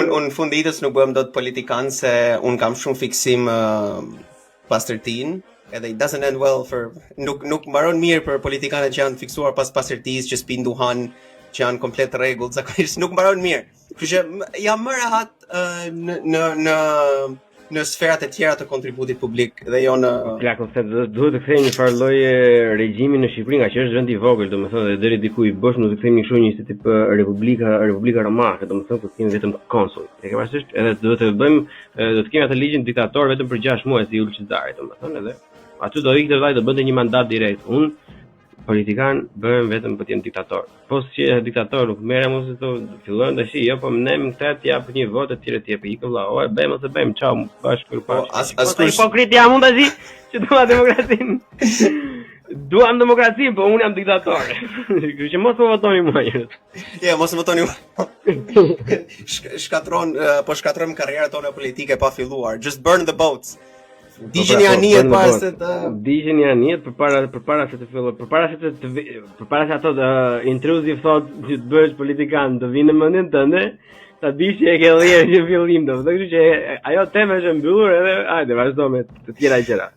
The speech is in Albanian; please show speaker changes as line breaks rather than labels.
Unë në fund ditës nuk bëhem dot politikan se unë kam shumë fiksim pastërtin, edhe it doesn't end well for nuk mbaron mirë për politikanët që janë fiksuar pas pastërtisë, që spin duhan, që janë komplet rregull, zakonisht nuk mbaron mirë. Kështu që jam më rehat në sferat e tjera të kontributit publik dhe jo në
plakun se duhet të kthejmë një farë lloje regjimi në Shqipëri, nga që është vend i vogël, domethënë dhe deri diku i bosh nuk të kthejmë kështu një si tip Republika Romake, domethënë ku kemi vetëm konsull. E ke parasysh, edhe duhet të bëjmë do të kemi atë ligjin diktator vetëm për 6 muaj si Ulçizari, domethënë edhe aty do ikte vllai do bënte një mandat direkt. Unë politikan bëhem vetëm për të qenë diktator. Po si je diktator nuk merrem ose të fillojnë tash, jo po ne më këtë jap një votë të tjerë ti ikë vëlla. O e bëjmë ose bëjmë çau bashkë pas. Po hipokrit jam unë tash që dua demokracinë. Duam demokracinë, po unë jam diktator. Kështu që mos më votoni mua njerëz.
Jo, mos më votoni mua. Shkatron karrierat tona politike pa filluar. Just burn the boats. Digjeni anijet para se të
digjeni anijet përpara se të fillojë, përpara se ato intrusive thot që të bëhesh politikan, të vinë në mendjen tënde, ta dish që e ke dhënë në fillim, do të thotë që ajo temë është mbyllur edhe hajde vazhdo me të tjera gjëra.